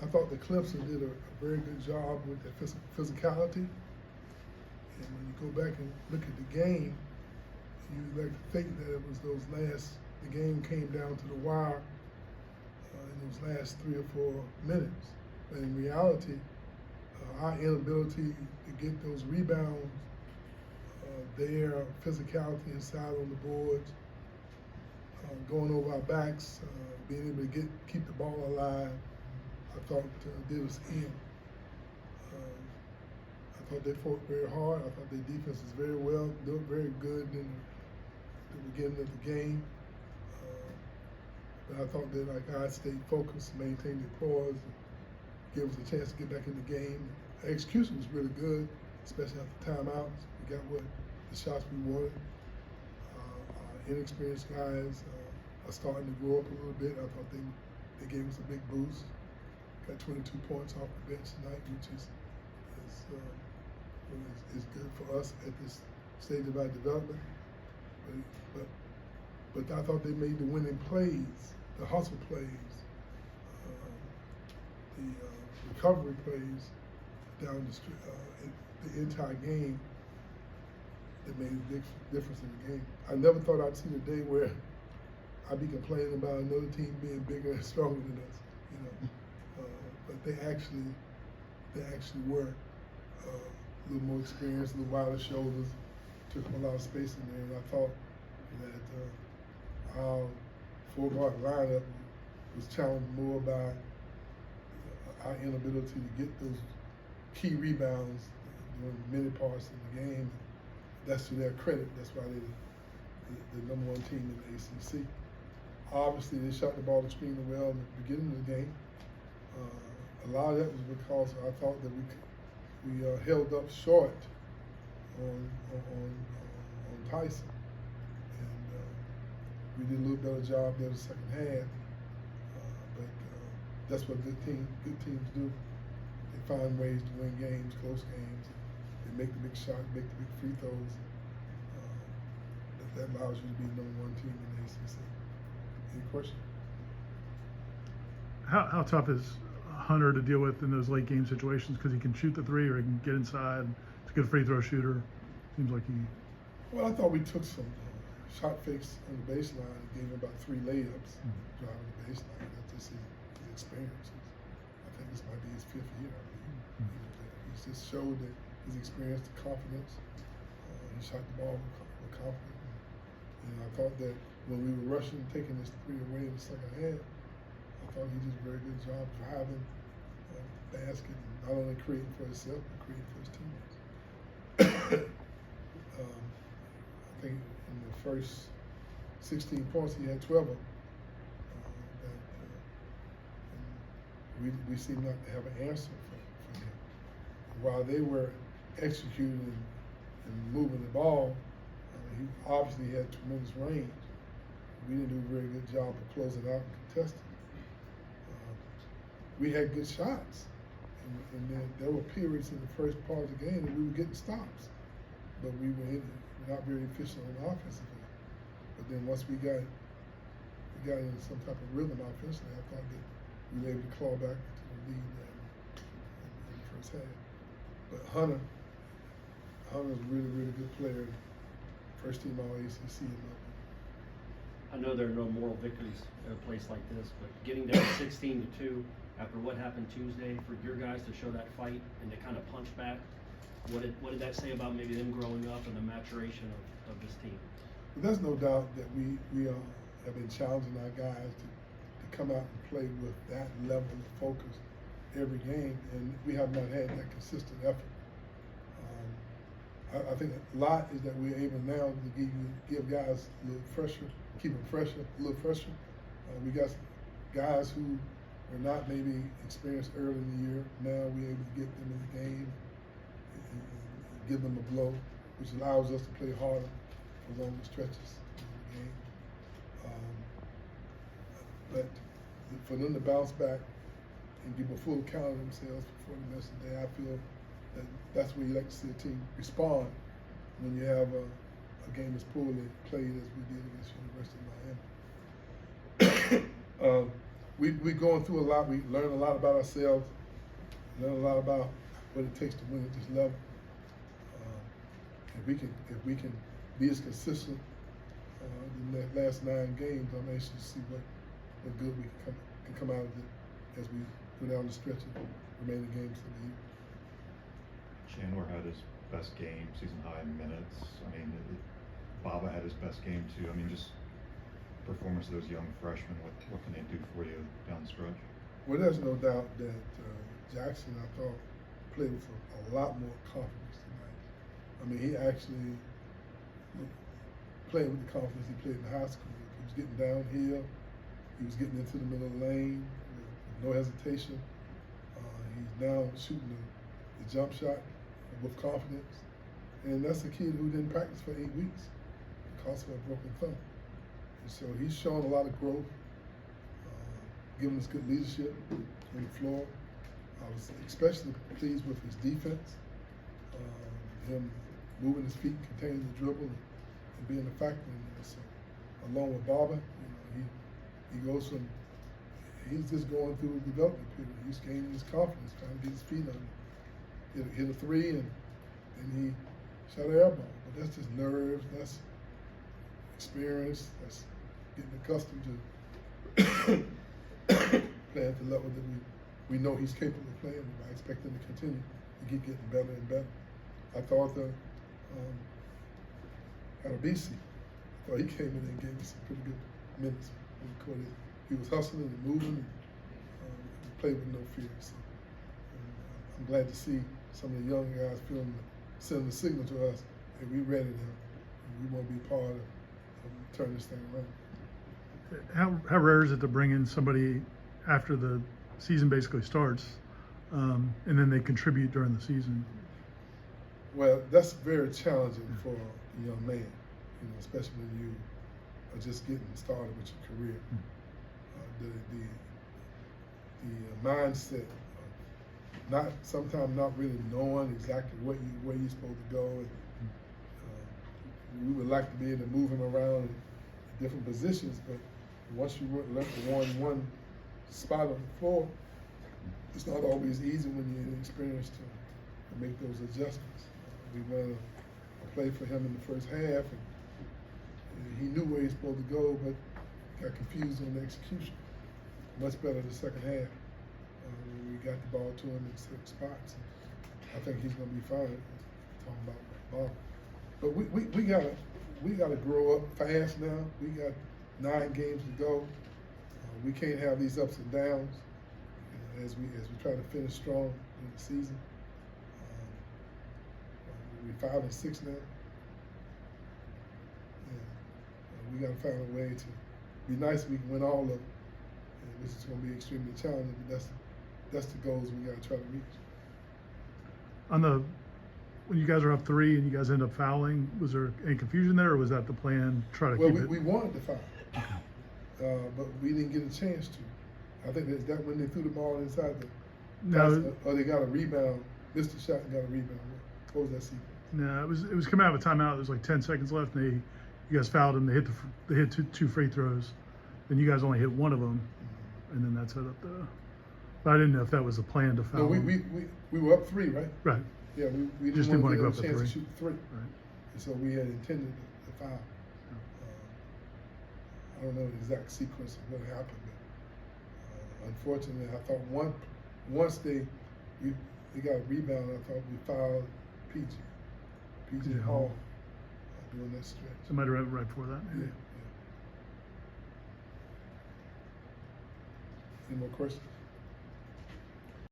I thought that Clemson did a very good job with their physicality. And when you go back and look at the game, you like to think that it was the game came down to the wire in those last 3 or 4 minutes. But in reality, our inability to get those rebounds, their physicality inside on the boards, going over our backs, being able to keep the ball alive, I thought did us in. I thought they fought very hard. I thought their defense was looked very good in the beginning of the game. But I thought that our guys stayed focused, maintained their poise, gave us a chance to get back in the game. Our execution was really good, especially after timeouts. We got the shots we wanted. Our inexperienced guys are starting to grow up a little bit. I thought they gave us a big boost. Got 22 points off the bench tonight, which is good for us at this stage of our development. But I thought they made the winning plays, the hustle plays, the recovery plays down the street, the entire game that made a big difference in the game. I never thought I'd see the day where I'd be complaining about another team being bigger and stronger than us, you know. But they actually were a little more experienced, a little wider shoulders, took them a lot of space in there, and I thought that our four-guard lineup was challenged more by our inability to get those key rebounds during many parts of the game. That's to their credit. That's why they're the number 1 team in the ACC. Obviously, they shot the ball extremely well in the beginning of the game. A lot of that was because I thought that we held up short on Tyson, and we did a little better job there in the second half. But that's what good teams do. They find ways to win games, close games. They make the big shot, make the big free throws. That allows you to be the number 1 team in the ACC. Any question? How tough is Hunter to deal with in those late game situations, because he can shoot the 3 or he can get inside? He's a good free throw shooter. Seems like he. Well, I thought we took some shot fakes on the baseline and gave him about 3 layups driving the baseline. That's just his experience. I think this might be his 5th year. He's just showed that his experience, the confidence. He shot the ball with confidence. And I thought that when we were rushing, taking this 3 away in the second half, I thought he did a very good job driving the basket, and not only creating for himself, but creating for his teammates. I think in the first 16 points, he had 12 of them. We seem not to have an answer for him. While they were executing and moving the ball, he obviously had tremendous range. We didn't do a very good job of closing out and contesting. We had good shots, and then there were periods in the first part of the game that we were getting stops, but we were not very efficient on the offensive end. But then once we got into some type of rhythm offensively, I thought that we were able to claw back to the lead in the first half. But Hunter's a really, really good player. First team all ACC in my opinion. I know there are no moral victories at a place like this, but getting down 16-2 after what happened Tuesday, for your guys to show that fight and to kind of punch back, what did that say about maybe them growing up and the maturation of this team? But there's no doubt that we have been challenging our guys to come out and play with that level of focus every game, and we have not had that consistent effort. I think a lot is that we're able now to give guys a little fresher, keep them fresher, a little fresher. We got guys who were not maybe experienced early in the year. Now we're able to get them in the game and give them a blow, which allows us to play harder for longer stretches in the game. But for them to bounce back and give a full account of themselves before the rest of the day, I feel that's where you like to see a team respond when you have a game as poorly played as we did against University of Miami. we're going through a lot. We learn a lot about ourselves, learn a lot about what it takes to win at this level. If we can be as consistent in the last 9 games, I'm anxious to see what good we can come out of it as we go down the stretch of the remaining games of the year. Chandler had his best game, season high in minutes. I mean, Baba had his best game too. I mean, just performance of those young freshmen. What can they do for you down the stretch? Well, there's no doubt that Jackson, I thought, played with a lot more confidence tonight. I mean, he actually played with the confidence he played in high school. He was getting downhill. He was getting into the middle of the lane with no hesitation. He's now shooting the jump shot with confidence. And that's a kid who didn't practice for 8 weeks because of a broken thumb. And so he's shown a lot of growth, giving us good leadership on the floor. I was especially pleased with his defense, him moving his feet, containing the dribble, and being a factor in there. So, along with Barber, he goes from, he's just going through a development period. He's gaining his confidence, trying to get his feet under him. Hit a 3 and he shot an air ball. But that's just nerves, that's experience, that's getting accustomed to playing at the level that we know he's capable of playing. I expect him to continue to keep getting better and better. I thought Adebisi, I thought he came in and gave us some pretty good minutes on the court. He was hustling and moving and played with no fear. So, I'm glad to see some of the young guys sending the signal to us that we're ready now and we want to be part of turning this thing around. How rare is it to bring in somebody after the season basically starts, and then they contribute during the season? Well, that's very challenging for a young man, especially when you are just getting started with your career. The mindset of sometimes not really knowing exactly where you're supposed to go. And, we would like to be able to move him around in different positions, but once you left one spot on the floor, it's not always easy when you're inexperienced to make those adjustments. We ran a play for him in the first half, and he knew where he was supposed to go, but got confused on the execution. Much better the second half. We got the ball to him in certain spots. I think he's going to be fine. Talking about ball, but we gotta grow up fast now. We got 9 games to go. We can't have these ups and downs as we try to finish strong in the season. We're 5-6 now. We got to find a way to be nice. We can win all of them. And this is going to be extremely challenging, but that's the goals we got to try to reach. When you guys are up 3 and you guys end up fouling, was there any confusion there, or was that the plan? Try to keep it. We wanted to foul, but we didn't get a chance to. I think that when they threw the ball inside the basket, or they got a rebound, missed the shot and got a rebound. What was that sequence? No, it was coming out of a timeout. There was like 10 seconds left, and you guys fouled them. They hit two free throws, and you guys only hit one of them, and then that set up the. But I didn't know if that was a plan to foul. No, we were up 3, right? Right. Yeah, we Just didn't want to get go a up chance to to shoot 3. Right. And so we had intended to foul. I don't know the exact sequence of what happened, but unfortunately, I thought once they got a rebound, I thought we fouled PG Hall during that stretch. Somebody right before that. Yeah. Any more questions?